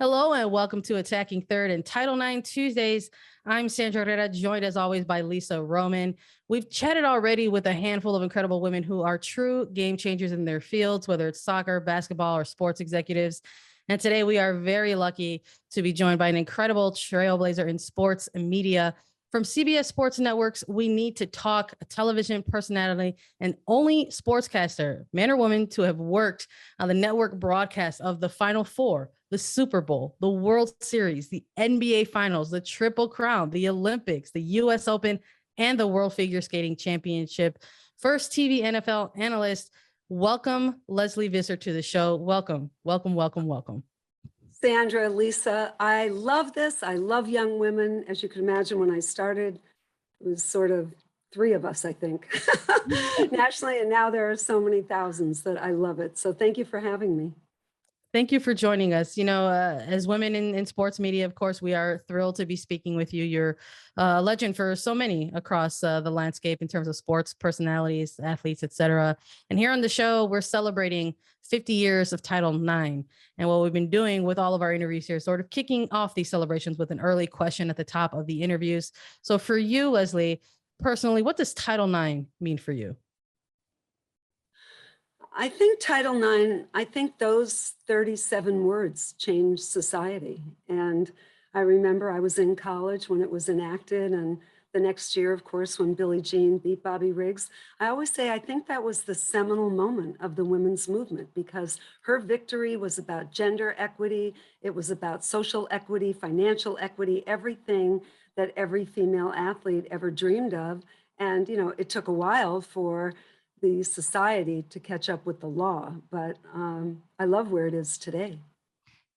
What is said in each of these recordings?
Hello and welcome to Attacking Third and Title IX Tuesdays. I'm Sandra Herrera, joined as always by Lisa Roman. We've chatted already with a handful of incredible women who are true game changers in their fields, whether it's soccer, basketball, or sports executives. And today we are very lucky to be joined by an incredible trailblazer in sports and media. From CBS Sports Networks, we need to talk a television personality and only sportscaster, man or woman, to have worked on the network broadcast of the Final Four, the Super Bowl, the World Series, the NBA Finals, the Triple Crown, the Olympics, the US Open, and the World Figure Skating Championship. First TV NFL analyst. Welcome, Lesley Visser, to the show. Welcome, welcome, welcome, welcome. Sandra, Lisa, I love this. I love young women. As you can imagine, when I started, it was sort of three of us, I think, nationally. And now there are so many thousands that I love it. So thank you for having me. Thank you for joining us. You know, as women in sports media, of course, we are thrilled to be speaking with you. You're a legend for so many across the landscape in terms of sports personalities, athletes, etc. And here on the show, we're celebrating 50 years of Title IX. And what we've been doing with all of our interviews here, sort of kicking off these celebrations with an early question at the top of the interviews. So for you, Lesley, personally, what does Title IX mean for you? I think Title IX, I think those 37 words changed society. And I remember I was in college when it was enacted, and the next year, of course, when Billie Jean beat Bobby Riggs. I always say I think that was the seminal moment of the women's movement, because her victory was about gender equity, it was about social equity, financial equity, everything that every female athlete ever dreamed of. And, you know, it took a while for the society to catch up with the law, but I love where it is today.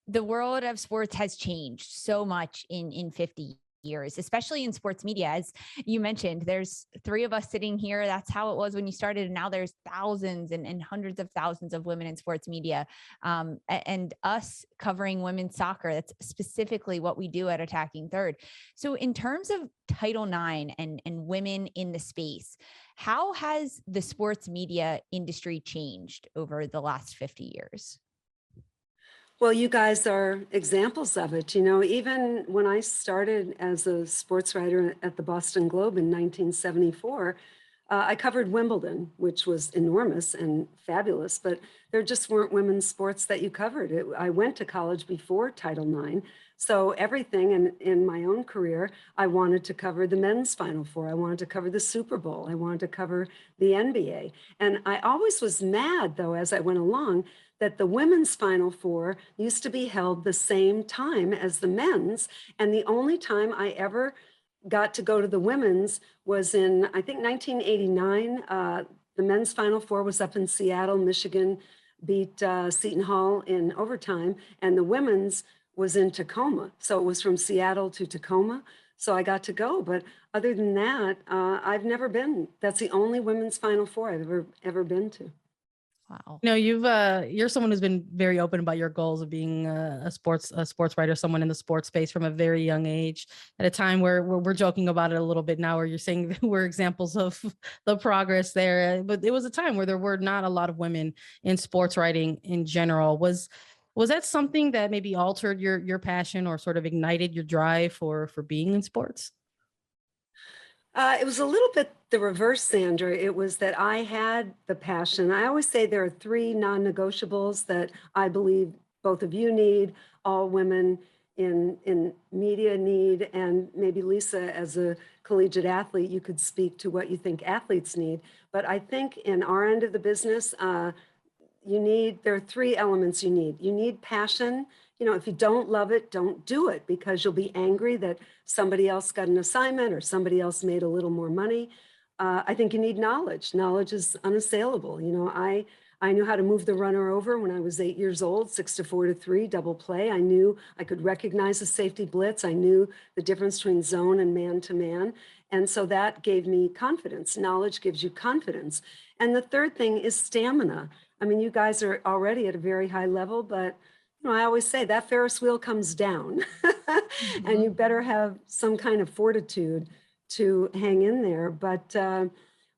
The world of sports has changed so much in 50 years, especially in sports media. As you mentioned, there's three of us sitting here. That's how it was when you started. And now there's thousands and hundreds of thousands of women in sports media, and us covering women's soccer. That's specifically what we do at Attacking Third. So in terms of Title IX and women in the space, how has the sports media industry changed over the last 50 years? Well, you guys are examples of it. You know, even when I started as a sports writer at the Boston Globe in 1974, I covered Wimbledon, which was enormous and fabulous, but there just weren't women's sports that you covered. I went to college before Title IX. So everything in my own career, I wanted to cover the men's Final Four. I wanted to cover the Super Bowl. I wanted to cover the NBA. And I always was mad, though, as I went along, that the women's Final Four used to be held the same time as the men's. And the only time I ever got to go to the women's was in, I think, 1989. The men's Final Four was up in Seattle. Michigan beat Seton Hall in overtime, and the women's was in Tacoma. So it was from Seattle to Tacoma. So I got to go. But other than that, I've never been. That's the only women's Final Four I've ever been to. Wow. You know, you're someone who's been very open about your goals of being a sports writer, someone in the sports space from a very young age, at a time where we're joking about it a little bit now, where you're saying we're examples of the progress there. But it was a time where there were not a lot of women in sports writing in general. Was that something that maybe altered your passion or sort of ignited your drive for being in sports? It was a little bit the reverse, Sandra. It was that I had the passion. I always say there are three non-negotiables that I believe both of you need, all women in media need, and maybe Lisa, as a collegiate athlete, you could speak to what you think athletes need. But I think in our end of the business, there are three elements you need. You need passion. You know, if you don't love it, don't do it, because you'll be angry that somebody else got an assignment or somebody else made a little more money. I think you need knowledge. Knowledge is unassailable. You know, I knew how to move the runner over when I was 8 years old, 6 to 4 to 3, double play. I knew I could recognize a safety blitz. I knew the difference between zone and man to man. And so that gave me confidence. Knowledge gives you confidence. And the third thing is stamina. I mean, you guys are already at a very high level, but you know, I always say that Ferris wheel comes down and you better have some kind of fortitude to hang in there. But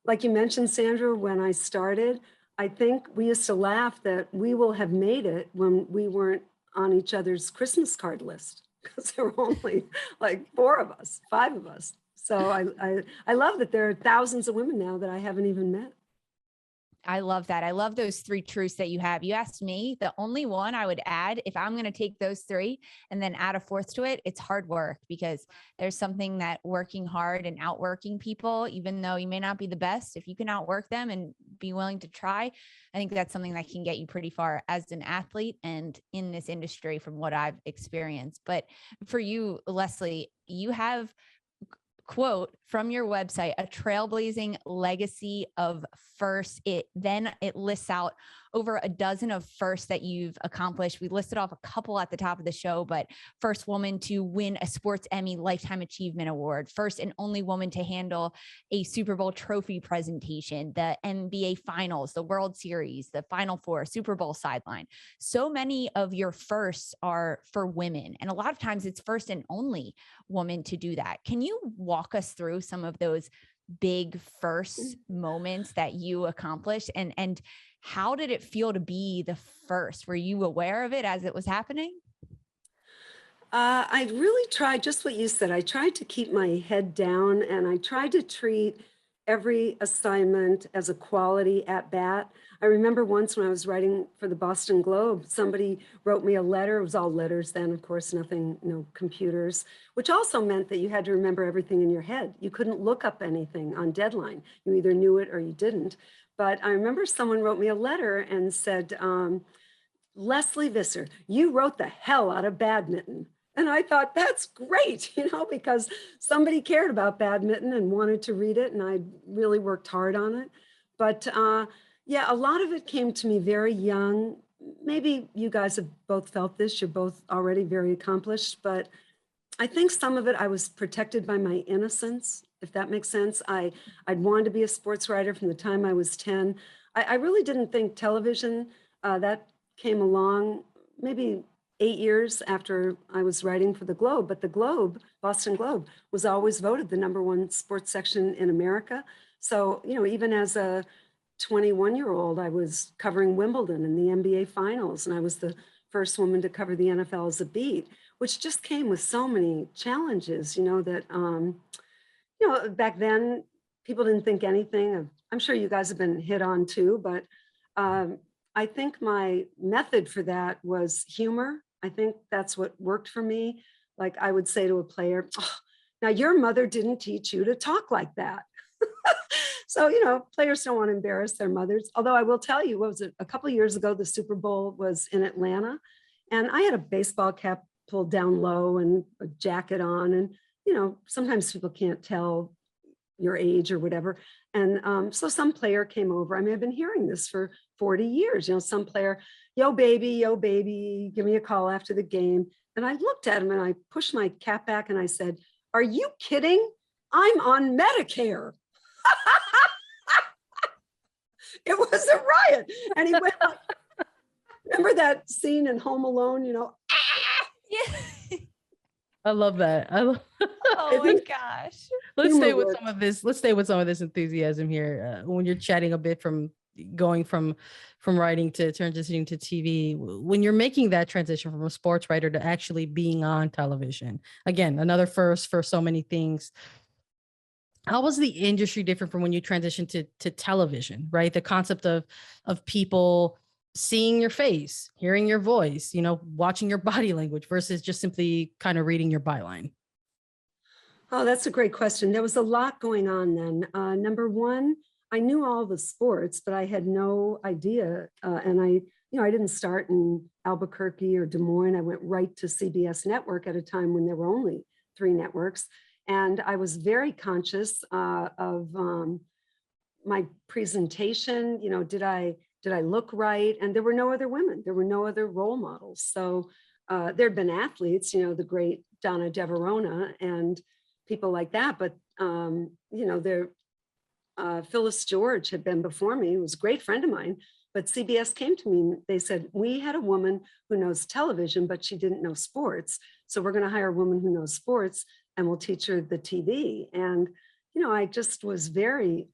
like you mentioned, Sandra, when I started, I think we used to laugh that we will have made it when we weren't on each other's Christmas card list because there were only like 4 of us, 5 of us. So I love that there are thousands of women now that I haven't even met. I love that. I love those 3 truths that you have. You asked me, the only one I would add, if I'm going to take those 3 and then add a 4th to it, it's hard work, because there's something that working hard and outworking people, even though you may not be the best, if you can outwork them and be willing to try, I think that's something that can get you pretty far as an athlete and in this industry from what I've experienced. But for you, Lesley, you have, quote from your website, a trailblazing legacy of firsts. It lists out over a dozen of firsts that you've accomplished. We listed off a couple at the top of the show, but first woman to win a Sports Emmy Lifetime Achievement Award, first and only woman to handle a Super Bowl trophy presentation, the NBA Finals, the World Series, the Final Four, Super Bowl sideline. So many of your firsts are for women, and a lot of times it's first and only woman to do that. Can you walk us through some of those big first moments that you accomplished, and how did it feel to be the first? Were you aware of it as it was happening? I really tried just what you said. I tried to keep my head down, and I tried to treat every assignment as a quality at bat. I remember once when I was writing for the Boston Globe, somebody wrote me a letter. It was all letters then, of course, nothing, no computers, which also meant that you had to remember everything in your head. You couldn't look up anything on deadline. You either knew it or you didn't. But I remember someone wrote me a letter and said, Lesley Visser, you wrote the hell out of badminton. And I thought, that's great, because somebody cared about badminton and wanted to read it, and I really worked hard on it. But yeah, a lot of it came to me very young. Maybe you guys have both felt this. You're both already very accomplished, but I think some of it I was protected by my innocence, if that makes sense. I'd wanted to be a sports writer from the time I was 10. I really didn't think television, that came along maybe 8 years after I was writing for the Globe, but the Globe, Boston Globe, was always voted the #1 sports section in America. So, even as a 21-year-old, I was covering Wimbledon and the NBA Finals, and I was the first woman to cover the NFL as a beat, which just came with so many challenges, that, back then people didn't think anything of. I'm sure you guys have been hit on too, but I think my method for that was humor. I think that's what worked for me. Like I would say to a player, oh, now your mother didn't teach you to talk like that. So, players don't want to embarrass their mothers. Although I will tell you, what was it? A couple of years ago, the Super Bowl was in Atlanta, and I had a baseball cap pulled down low and a jacket on. And, sometimes people can't tell your age or whatever. And so some player came over. I mean, I've been hearing this for 40 years. Some player, yo, baby, give me a call after the game. And I looked at him and I pushed my cap back and I said, are you kidding? I'm on Medicare. It was a riot. And he went like, remember that scene in Home Alone, Yeah. I love that. Oh my gosh. Let's stay with some of this. Let's stay with some of this enthusiasm here. When you're chatting a bit from going from writing to transitioning to TV, when you're making that transition from a sports writer to actually being on television, again, another first for so many things. How was the industry different from when you transitioned to television, right? The concept of people seeing your face, hearing your voice, watching your body language versus just simply kind of reading your byline. Oh, that's a great question. There was a lot going on then. Number one, I knew all the sports, but I had no idea. And I didn't start in Albuquerque or Des Moines. I went right to CBS Network at a time when there were only 3 networks. And I was very conscious of my presentation. Did I look right? And there were no other women. There were no other role models. So there'd been athletes, the great Donna Deverona and people like that. But Phyllis George had been before me. It was a great friend of mine. But CBS came to me and they said, we had a woman who knows television, but she didn't know sports. So we're going to hire a woman who knows sports and we'll teach her the TV. And, I just was very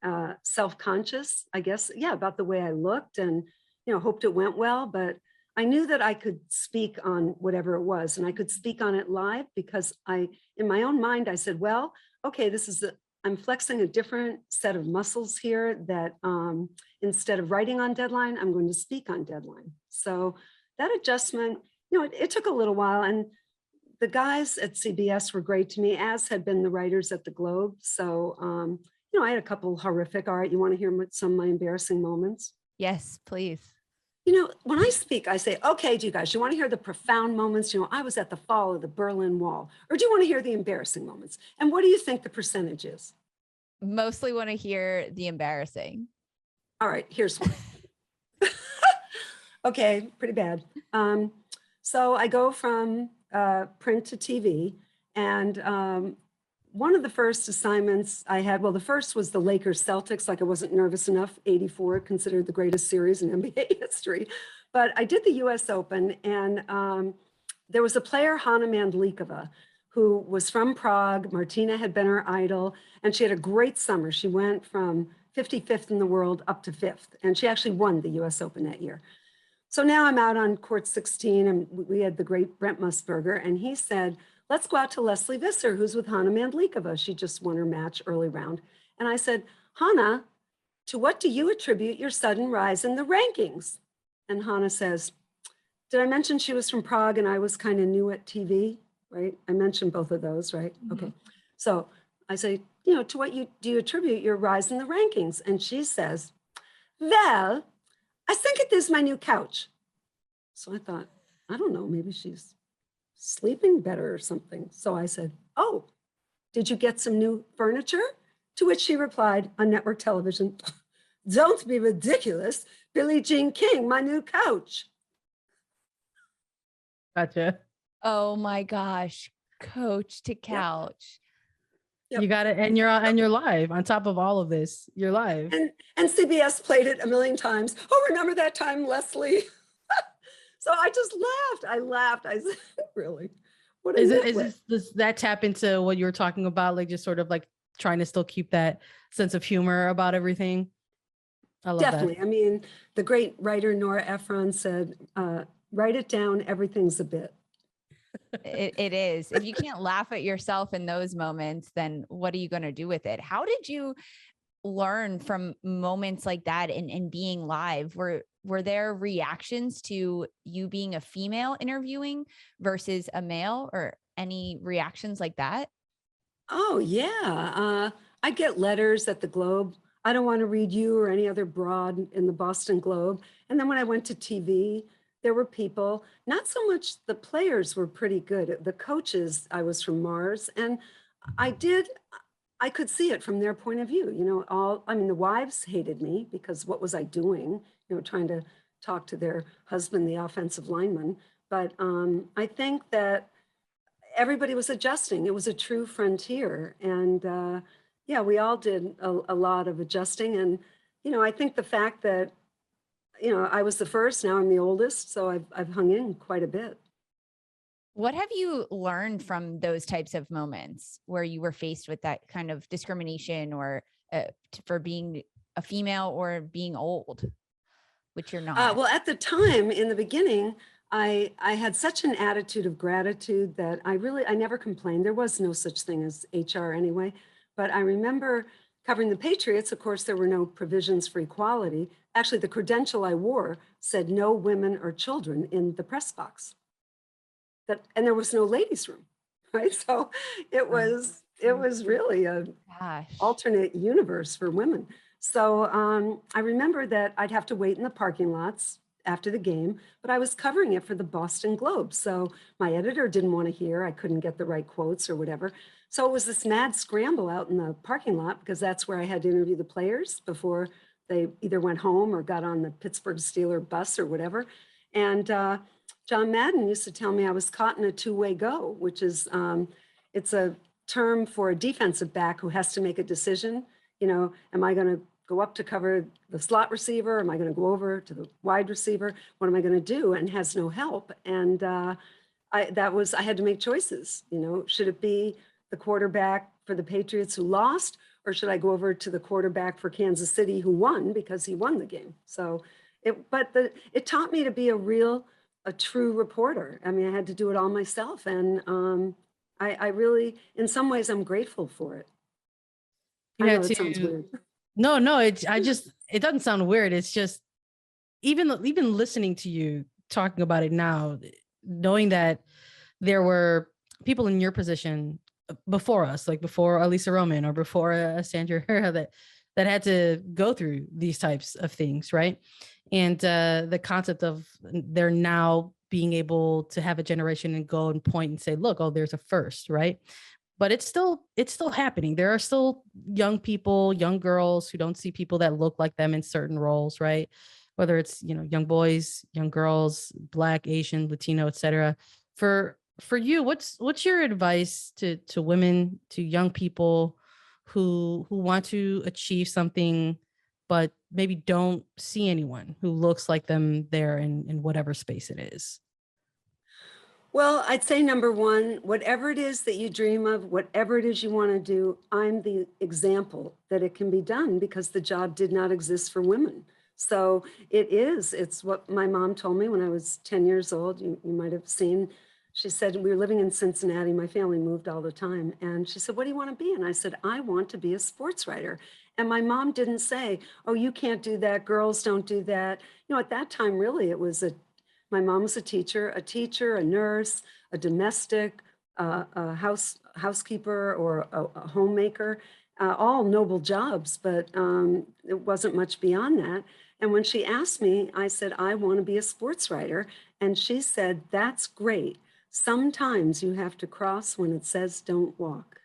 self-conscious, I guess, about the way I looked and, hoped it went well. But I knew that I could speak on whatever it was, and I could speak on it live because in my own mind, I said, well, okay, I'm flexing a different set of muscles here that instead of writing on deadline, I'm going to speak on deadline. So that adjustment, it took a little while, and the guys at CBS were great to me, as had been the writers at the Globe. So, I had a couple horrific. All right, you want to hear some of my embarrassing moments? Yes, please. When I speak, I say, okay, do you guys, you want to hear the profound moments? I was at the fall of the Berlin Wall. Or do you want to hear the embarrassing moments? And what do you think the percentage is? Mostly want to hear the embarrassing. All right, here's one. Okay, pretty bad. So I go from print to TV, and one of the first assignments I had, well, the first was the Lakers Celtics, like I wasn't nervous enough, 84, considered the greatest series in NBA history. But I did the US Open, and there was a player, Hana Mandlikova, who was from Prague. Martina had been her idol, and she had a great summer. She went from 55th in the world up to 5th, and she actually won the US Open that year. So now I'm out on court 16, and we had the great Brent Musburger, and he said, let's go out to Lesley Visser, who's with Hana Mandlikova. She just won her match early round. And I said, Hana, to what do you attribute your sudden rise in the rankings? And Hana says, did I mention she was from Prague and I was kind of new at TV, right? I mentioned both of those, right? Mm-hmm. Okay. So I say, to what do you attribute your rise in the rankings? And she says, well, I think it is my new couch. So I thought, I don't know, maybe she's sleeping better or something. So I said, oh, did you get some new furniture? To which she replied on network television, don't be ridiculous. Billie Jean King, my new couch. Gotcha. Oh my gosh. Coach to couch. Yep. You got it. And you're live on top of all of this. You're live. And CBS played it a million times. Oh, remember that time, Lesley? So I just laughed. I laughed. I said, really? What is does that tap into what you were talking about? Like just sort of like trying to still keep that sense of humor about everything? I love Definitely. that. I mean, the great writer Nora Ephron said, write it down. Everything's a bit. It is. If you can't laugh at yourself in those moments, then what are you going to do with it? How did you learn from moments like that and being live? Were there reactions to you being a female interviewing versus a male, or any reactions like that? Oh, yeah. I get letters at the Globe. I don't want to read you or any other broad in the Boston Globe. And then when I went to TV, there were people, not so much the players were pretty good. The coaches, I was from Mars, and I could see it from their point of view. The wives hated me because what was I doing? Trying to talk to their husband, the offensive lineman. But I think that everybody was adjusting. It was a true frontier. And we all did a lot of adjusting. And, I think the fact that, I was the first, now I'm the oldest, so I've hung in quite a bit. What have you learned from those types of moments where you were faced with that kind of discrimination, or for being a female or being old, which you're not? Well, at the time, in the beginning, I had such an attitude of gratitude that I never complained. There was no such thing as HR anyway. But I remember covering the Patriots. Of course, there were no provisions for equality. Actually, the credential I wore said no women or children in the press box. And there was no ladies' room, right? So it was really a alternate universe for women. So I remember that I'd have to wait in the parking lots after the game, but I was covering it for the Boston Globe. So my editor didn't want to hear, I couldn't get the right quotes or whatever. So it was this mad scramble out in the parking lot, because that's where I had to interview the players before they either went home or got on the Pittsburgh Steelers bus or whatever. And John Madden used to tell me I was caught in a two-way go, which is, it's a term for a defensive back who has to make a decision. Am I going to go up to cover the slot receiver? Am I going to go over to the wide receiver? What am I going to do? And has no help. And I had to make choices. Should it be the quarterback for the Patriots who lost, or should I go over to the quarterback for Kansas City who won because he won the game? So it taught me to be a real a true reporter. I mean, I had to do it all myself. And I really, in some ways, I'm grateful for it. You I had know it sounds to. weird. No, it doesn't sound weird. It's just even listening to you talking about it now, knowing that there were people in your position before us, like before Elisa Roman or before Sandra Herrera, that had to go through these types of things, right? And the concept of they're now being able to have a generation and go and point and say, look, oh, there's a first, right? But it's still happening. There are still young people, young girls who don't see people that look like them in certain roles, right? Whether it's, young boys, young girls, Black, Asian, Latino, etc. For you, what's your advice to women, to young people who want to achieve something but maybe don't see anyone who looks like them there in whatever space it is? Well, I'd say number one, whatever it is that you dream of, whatever it is you want to do, I'm the example that it can be done because the job did not exist for women. So it's what my mom told me when I was 10 years old. You might have seen, she said, we were living in Cincinnati. My family moved all the time. And she said, what do you want to be? And I said, I want to be a sports writer. And my mom didn't say, oh, you can't do that. Girls don't do that. At that time, really, it was my mom was a teacher, a nurse, a domestic, a housekeeper, or a homemaker, all noble jobs, but it wasn't much beyond that. And when she asked me, I said, I want to be a sports writer. And she said, that's great. Sometimes you have to cross when it says don't walk.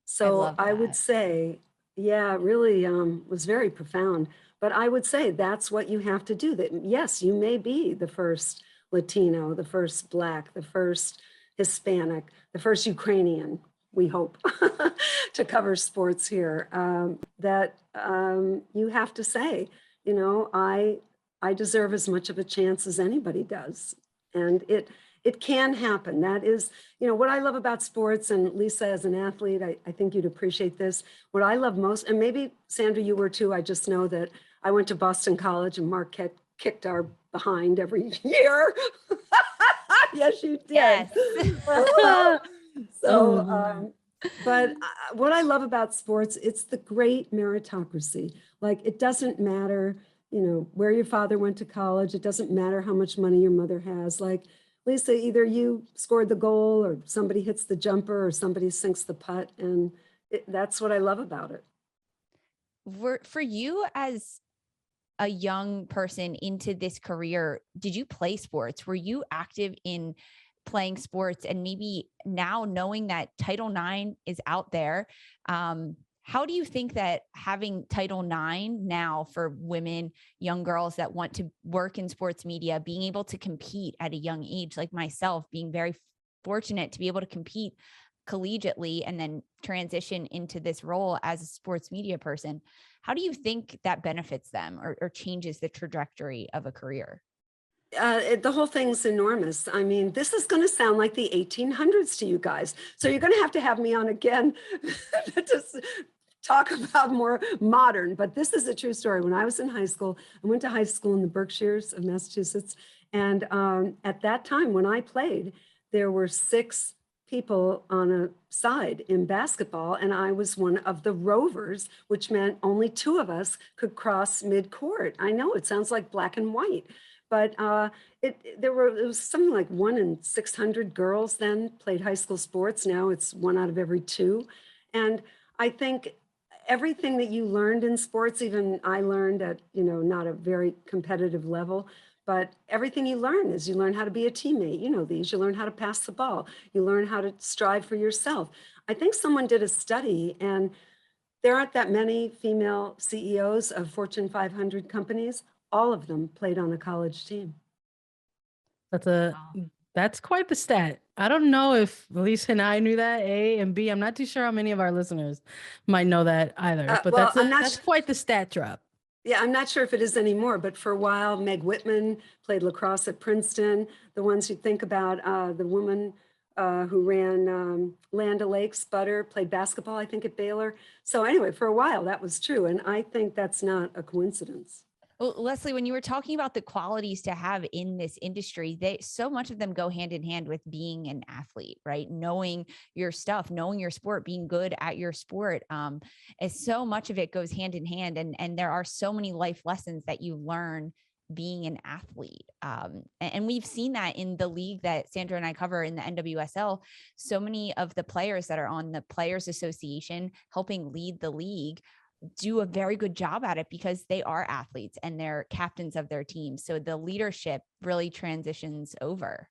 So I would say, yeah, it really was very profound. But I would say that's what you have to do. That yes, you may be the first Latino, the first Black, the first Hispanic, the first Ukrainian, we hope, to cover sports here. You have to say, I deserve as much of a chance as anybody does. And it can happen. That is, what I love about sports, and Lisa, as an athlete, I think you'd appreciate this. What I love most, and maybe Sandra, you were too, I just know that I went to Boston College and Marquette kicked our behind every year. Yes, you did. Yes. But what I love about sports, it's the great meritocracy. Like, it doesn't matter, where your father went to college. It doesn't matter how much money your mother has. Like, Lisa, either you scored the goal or somebody hits the jumper or somebody sinks the putt. And that's what I love about it. For you as a young person into this career, did you play sports? Were you active in playing sports? And maybe now knowing that Title IX is out there, how do you think that having Title IX now for women, young girls that want to work in sports media, being able to compete at a young age, like myself, being very fortunate to be able to compete collegiately and then transition into this role as a sports media person, how do you think that benefits them or changes the trajectory of a career? The whole thing's enormous. I mean, this is going to sound like the 1800s to you guys. So you're going to have me on again to talk about more modern, but this is a true story. When I was in high school, I went to high school in the Berkshires of Massachusetts. And at that time when I played, there were 6 people on a side in basketball, and I was one of the rovers, which meant only 2 of us could cross mid-court. I know it sounds like black and white, but it was something like 1 in 600 girls then played high school sports. Now it's 1 out of every 2. And I think everything that you learned in sports, even I learned at, not a very competitive level, but everything you learn is you learn how to be a teammate. You learn how to pass the ball. You learn how to strive for yourself. I think someone did a study, and there aren't that many female CEOs of Fortune 500 companies. All of them played on a college team. That's quite the stat. I don't know if Lisa and I knew that, A, and B, I'm not too sure how many of our listeners might know that either, but that's quite the stat drop. Yeah, I'm not sure if it is anymore, but for a while, Meg Whitman played lacrosse at Princeton. The ones you think about, the woman who ran Land O'Lakes, Butter, played basketball, I think, at Baylor. So anyway, for a while, that was true. And I think that's not a coincidence. Well, Lesley, when you were talking about the qualities to have in this industry, so much of them go hand in hand with being an athlete, right? Knowing your stuff, knowing your sport, being good at your sport. As so much of it goes hand in hand. And there are so many life lessons that you learn being an athlete. And we've seen that in the league that Sandra and I cover in the NWSL. So many of the players that are on the Players Association helping lead the league do a very good job at it because they are athletes and they're captains of their team. So the leadership really transitions over.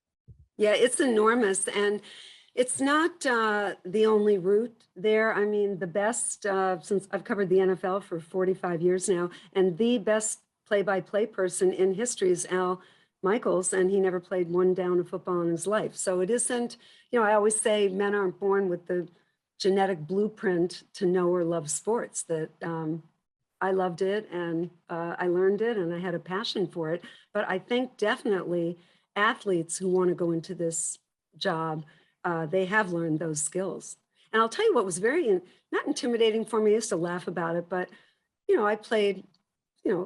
Yeah, it's enormous. And it's not the only route there. I mean, the best, since I've covered the NFL for 45 years now, and the best play-by-play person in history is Al Michaels, and he never played one down of football in his life. So it isn't, I always say men aren't born with the genetic blueprint to know or love sports. That I loved it, and I learned it, and I had a passion for it. But I think definitely athletes who want to go into this job, they have learned those skills. And I'll tell you what was very not intimidating for me. I used to laugh about it, but I played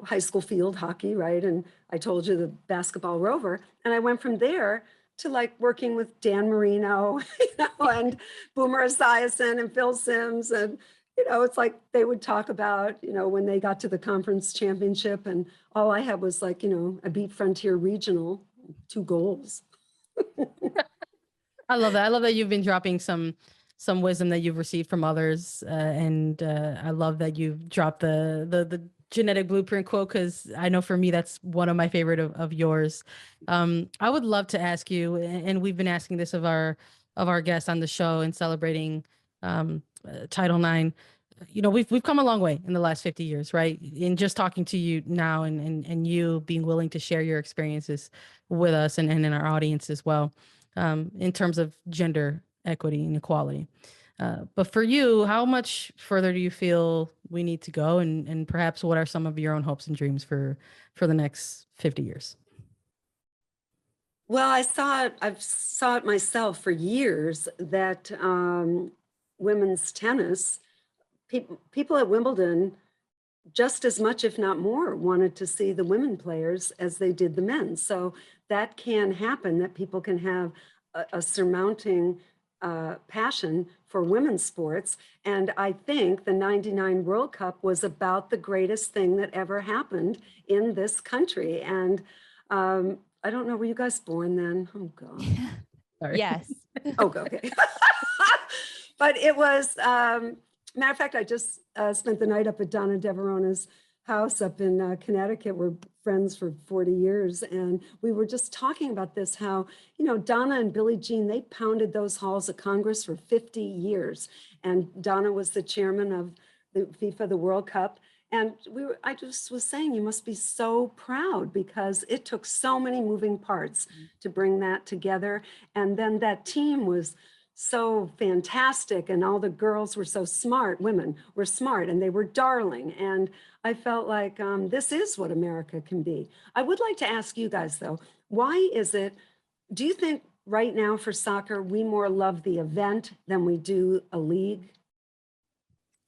high school field hockey, right? And I told you the basketball rover, and I went from there to like working with Dan Marino, and Boomer Esiason and Phil Simms. And, it's like they would talk about, when they got to the conference championship, and all I had was like, I beat Frontier Regional, 2 goals. I love that. I love that you've been dropping some wisdom that you've received from others. And I love that you've dropped the genetic blueprint quote, because I know for me, that's one of my favorite of yours. I would love to ask you, and we've been asking this of our guests on the show and celebrating Title IX. We've come a long way in the last 50 years, right? In just talking to you now, and you being willing to share your experiences with us and in our audience as well, in terms of gender equity and equality. But for you, how much further do you feel we need to go? And perhaps what are some of your own hopes and dreams for the next 50 years? Well, I've saw it myself for years that women's tennis, people at Wimbledon, just as much, if not more, wanted to see the women players as they did the men. So that can happen, that people can have a surmounting passion for women's sports. And I think the 99 World Cup was about the greatest thing that ever happened in this country. And I don't know, were you guys born then? Oh, God. Sorry. Yes. Oh, okay. But it was, matter of fact, I just spent the night up at Donna Deverona's house up in Connecticut. We're friends for 40 years. And we were just talking about this, how, Donna and Billie Jean, they pounded those halls of Congress for 50 years. And Donna was the chairman of the FIFA, the World Cup. And I just was saying, you must be so proud, because it took so many moving parts to bring that together. And then that team was so fantastic, and all the girls were so smart. Women were smart, and they were darling. And I felt like this is what America can be. I would like to ask you guys, though, why is it, do you think right now for soccer, we more love the event than we do a league?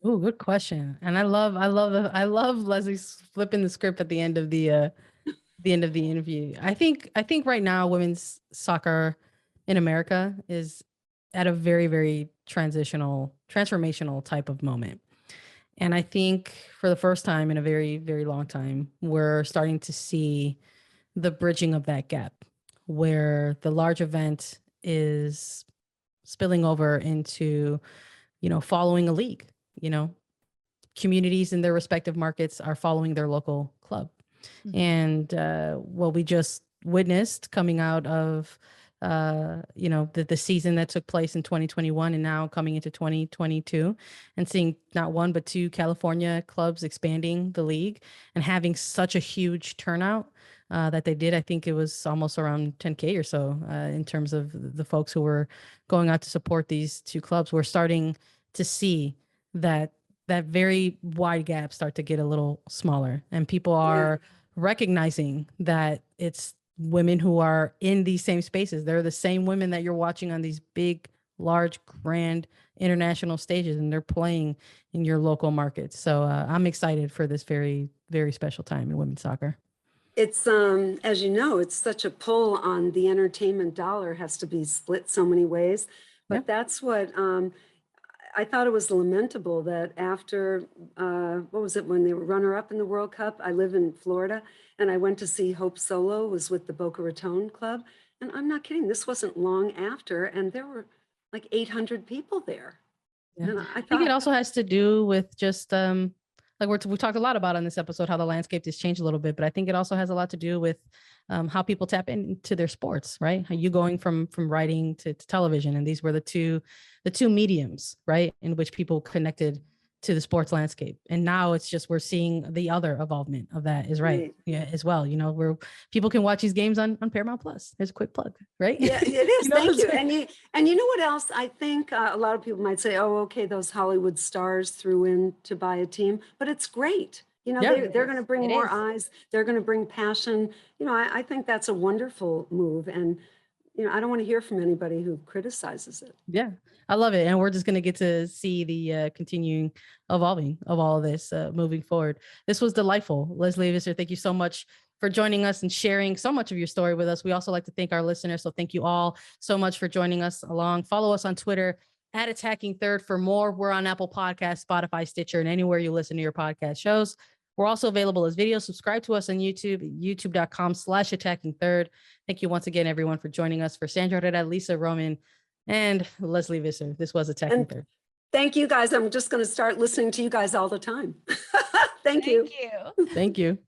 Oh, good question. And I love Lesley flipping the script at the end of the interview. I think right now women's soccer in America is at a very, very transformational type of moment. And I think for the first time in a very, very long time, we're starting to see the bridging of that gap, where the large event is spilling over into, following a league. Communities in their respective markets are following their local club. Mm-hmm. And what we just witnessed coming out of the season that took place in 2021 and now coming into 2022, and seeing not one but 2 California clubs expanding the league and having such a huge turnout that they did. I think it was almost around 10K or so in terms of the folks who were going out to support these 2 clubs. We're starting to see that very wide gap start to get a little smaller, and people are recognizing that it's women who are in these same spaces. They're the same women that you're watching on these big large, grand international stages, and they're playing in your local markets. So I'm excited for this very, very special time in women's soccer. It's, as you know, it's such a pull on the entertainment dollar, has to be split so many ways. But that's what I thought it was lamentable that after, what was it, when they were runner-up in the World Cup? I live in Florida, and I went to see Hope Solo was with the Boca Raton Club. And I'm not kidding, this wasn't long after, and there were like 800 people there. Yeah. And I think it also has to do with just like we talked a lot about on this episode, how the landscape has changed a little bit, but I think it also has a lot to do with how people tap into their sports, right? How you going from writing to television, and these were the two mediums, right, in which people connected to the sports landscape. And now it's just, we're seeing the other evolvement of that is right. Yeah, as well. You know, where people can watch these games on Paramount Plus. There's a quick plug, right? Yeah, it is. Thank you. And you know what else? I think a lot of people might say, oh, okay, those Hollywood stars threw in to buy a team, but it's great. You know, they're going to bring more eyes. They're going to bring passion. You know, I think that's a wonderful move. And, you know, I don't want to hear from anybody who criticizes it. Yeah, I love it. And we're just going to get to see the continuing evolving of all of this moving forward. This was delightful. Lesley Visser, thank you so much for joining us and sharing so much of your story with us. We also like to thank our listeners. So thank you all so much for joining us along. Follow us on Twitter at Attacking Third for more. We're on Apple Podcasts, Spotify, Stitcher, and anywhere you listen to your podcast shows. We're also available as video. Subscribe to us on YouTube, youtube.com/Attacking Third. Thank you once again, everyone, for joining us. For Sandra Herrera, Lisa Roman, and Lesley Visser, this was Attacking Third. Thank you, guys. I'm just going to start listening to you guys all the time. Thank you. Thank you.